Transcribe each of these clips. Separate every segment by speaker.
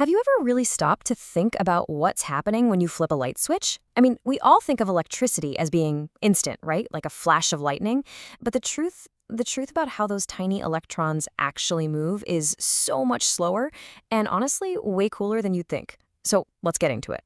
Speaker 1: Have you ever really stopped to think about what's happening when you flip a light switch? I mean, we all think of electricity as being instant, right? Like a flash of lightning. But the truth about how those tiny electrons actually move is so much slower and honestly way cooler than you'd think. So let's get into it.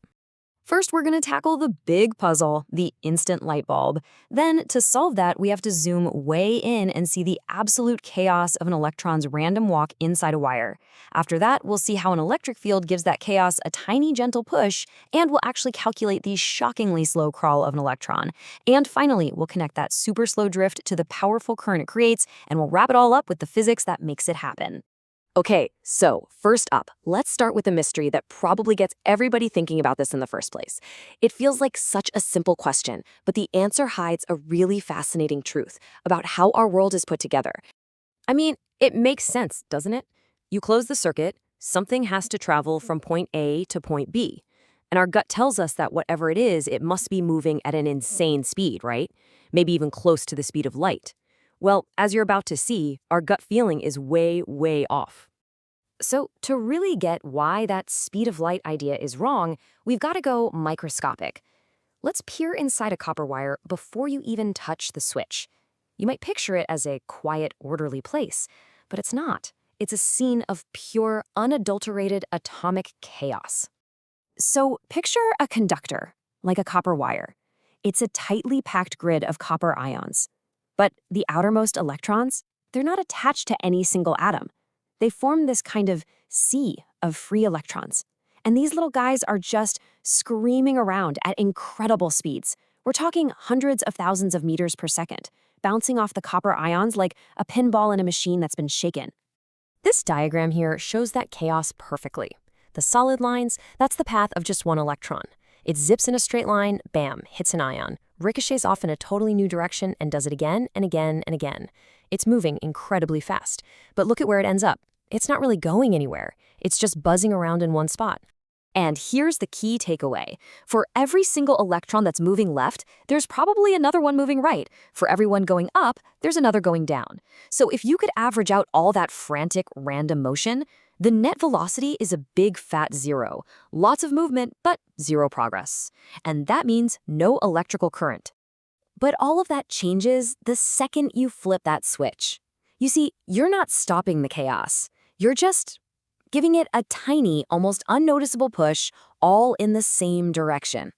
Speaker 1: First, we're going to tackle the big puzzle, the instant light bulb. Then, to solve that, we have to zoom way in and see the absolute chaos of an electron's random walk inside a wire. After that, we'll see how an electric field gives that chaos a tiny, gentle push, and we'll actually calculate the shockingly slow crawl of an electron. And finally, we'll connect that super slow drift to the powerful current it creates, and we'll wrap it all up with the physics that makes it happen. Okay, so first up, let's start with a mystery that probably gets everybody thinking about this in the first place. It feels like such a simple question, but the answer hides a really fascinating truth about how our world is put together. I mean, it makes sense, doesn't it? You close the circuit, something has to travel from point A to point B. And our gut tells us that whatever it is, it must be moving at an insane speed, right? Maybe even close to the speed of light. Well, as you're about to see, our gut feeling is way, way off. So to really get why that speed of light idea is wrong, we've got to go microscopic. Let's peer inside a copper wire before you even touch the switch. You might picture it as a quiet, orderly place, but it's not. It's a scene of pure, unadulterated atomic chaos. So picture a conductor, like a copper wire. It's a tightly packed grid of copper ions. But the outermost electrons, they're not attached to any single atom. They form this kind of sea of free electrons. And these little guys are just screaming around at incredible speeds. We're talking hundreds of thousands of meters per second, bouncing off the copper ions like a pinball in a machine that's been shaken. This diagram here shows that chaos perfectly. The solid lines, that's the path of just one electron. It zips in a straight line, bam, hits an ion, ricochets off in a totally new direction, and does it again and again and again. It's moving incredibly fast. But look at where it ends up. It's not really going anywhere. It's just buzzing around in one spot. And here's the key takeaway. For every single electron that's moving left, there's probably another one moving right. For every one going up, there's another going down. So if you could average out all that frantic, random motion, the net velocity is a big fat zero. Lots of movement, but zero progress. And that means no electrical current. But all of that changes the second you flip that switch. You see, you're not stopping the chaos. You're just giving it a tiny, almost unnoticeable push, all in the same direction.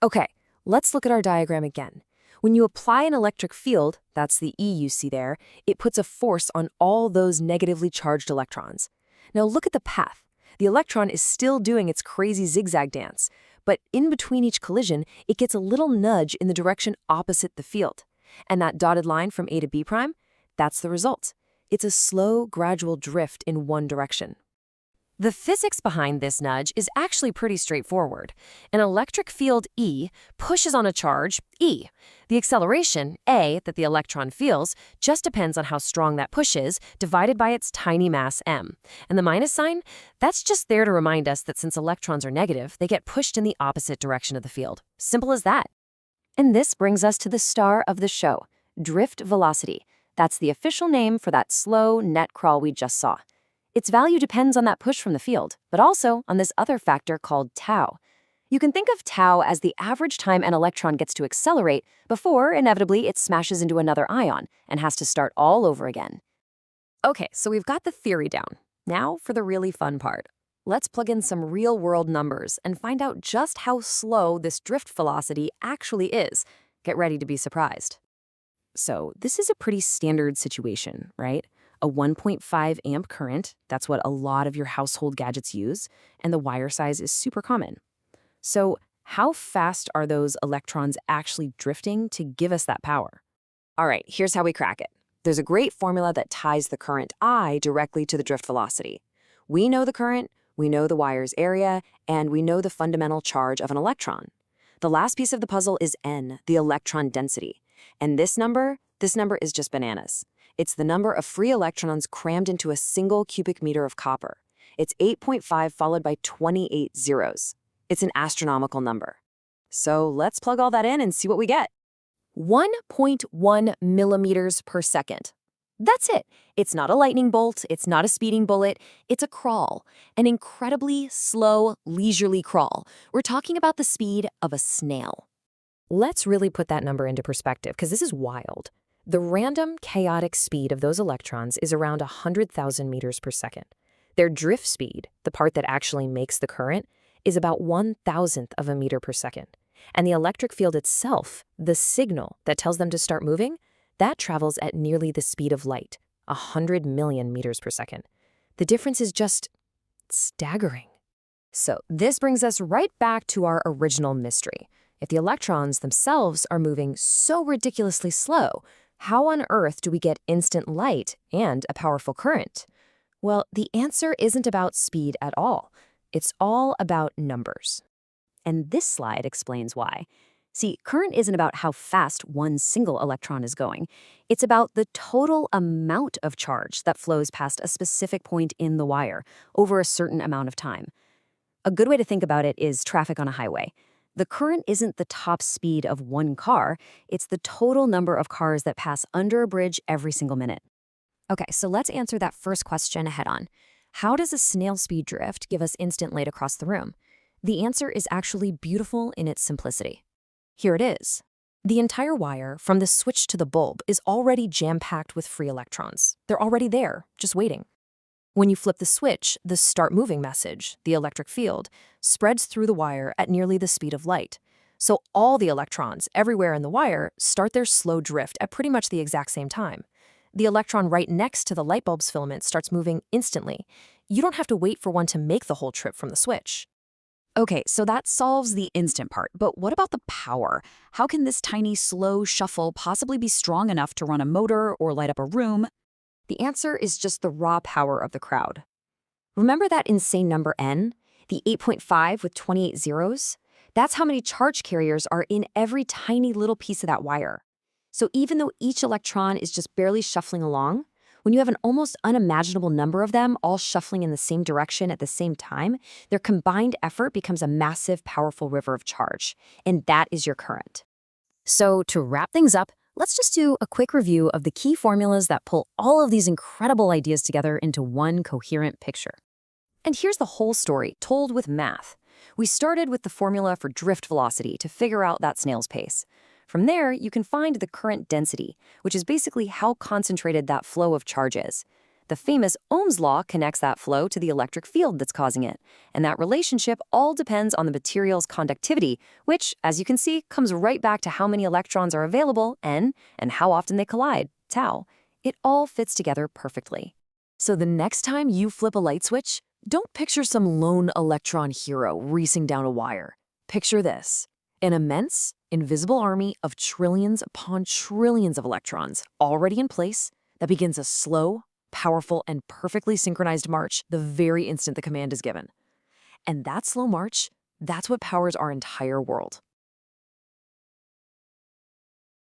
Speaker 1: Okay, let's look at our diagram again. When you apply an electric field, that's the E you see there, it puts a force on all those negatively charged electrons. Now look at the path. The electron is still doing its crazy zigzag dance, but in between each collision, it gets a little nudge in the direction opposite the field. And that dotted line from A to B prime, that's the result. It's a slow, gradual drift in one direction. The physics behind this nudge is actually pretty straightforward. An electric field E pushes on a charge, E. The acceleration, A, that the electron feels, just depends on how strong that push is, divided by its tiny mass, m. And the minus sign? That's just there to remind us that since electrons are negative, they get pushed in the opposite direction of the field. Simple as that. And this brings us to the star of the show, drift velocity. That's the official name for that slow net crawl we just saw. Its value depends on that push from the field, but also on this other factor called tau. You can think of tau as the average time an electron gets to accelerate before, inevitably, it smashes into another ion and has to start all over again. Okay, so we've got the theory down. Now for the really fun part. Let's plug in some real-world numbers and find out just how slow this drift velocity actually is. Get ready to be surprised. So this is a pretty standard situation, right? A 1.5 amp current, that's what a lot of your household gadgets use, and the wire size is super common. So how fast are those electrons actually drifting to give us that power? All right, here's how we crack it. There's a great formula that ties the current I directly to the drift velocity. We know the current, we know the wire's area, and we know the fundamental charge of an electron. The last piece of the puzzle is N, the electron density. And this number is just bananas. It's the number of free electrons crammed into a single cubic meter of copper. It's 8.5 followed by 28 zeros. It's an astronomical number. So let's plug all that in and see what we get. 1.1 millimeters per second. That's it. It's not a lightning bolt, it's not a speeding bullet, it's a crawl. An incredibly slow, leisurely crawl. We're talking about the speed of a snail. Let's really put that number into perspective, because this is wild. The random, chaotic speed of those electrons is around 100,000 meters per second. Their drift speed, the part that actually makes the current, is about 1,000th of a meter per second. And the electric field itself, the signal that tells them to start moving, that travels at nearly the speed of light, 100 million meters per second. The difference is just staggering. So this brings us right back to our original mystery. If the electrons themselves are moving so ridiculously slow, how on earth do we get instant light and a powerful current? Well, the answer isn't about speed at all. It's all about numbers.
Speaker 2: And this slide explains why. See, current isn't about how fast one single electron is going. It's about the total amount of charge that flows past a specific point in the wire over a certain amount of time. A good way to think about it is traffic on a highway. The current isn't the top speed of one car, it's the total number of cars that pass under a bridge every single minute.
Speaker 1: Okay, so let's answer that first question head on. How does a snail speed drift give us instant light across the room? The answer is actually beautiful in its simplicity. Here it is. The entire wire, from the switch to the bulb, is already jam-packed with free electrons. They're already there, just waiting. When you flip the switch, the start moving message, the electric field, spreads through the wire at nearly the speed of light. So all the electrons everywhere in the wire start their slow drift at pretty much the exact same time. The electron right next to the light bulb's filament starts moving instantly. You don't have to wait for one to make the whole trip from the switch.
Speaker 2: Okay, so that solves the instant part, but what about the power? How can this tiny, slow shuffle possibly be strong enough to run a motor or light up a room?
Speaker 1: The answer is just the raw power of the crowd. Remember that insane number n? The 8.5 with 28 zeros? That's how many charge carriers are in every tiny little piece of that wire. So even though each electron is just barely shuffling along, when you have an almost unimaginable number of them all shuffling in the same direction at the same time, their combined effort becomes a massive, powerful river of charge. And that is your current. So to wrap things up, let's just do a quick review of the key formulas that pull all of these incredible ideas together into one coherent picture. And here's the whole story, told with math. We started with the formula for drift velocity to figure out that snail's pace. From there, you can find the current density, which is basically how concentrated that flow of charge is. The famous Ohm's law connects that flow to the electric field that's causing it, and that relationship all depends on the material's conductivity, which, as you can see, comes right back to how many electrons are available, N, and how often they collide, tau. It all fits together perfectly. So the next time you flip a light switch, don't picture some lone electron hero racing down a wire. Picture this: an immense, invisible army of trillions upon trillions of electrons already in place that begins a slow, powerful, and perfectly synchronized march the very instant the command is given. And that slow march, that's what powers our entire world.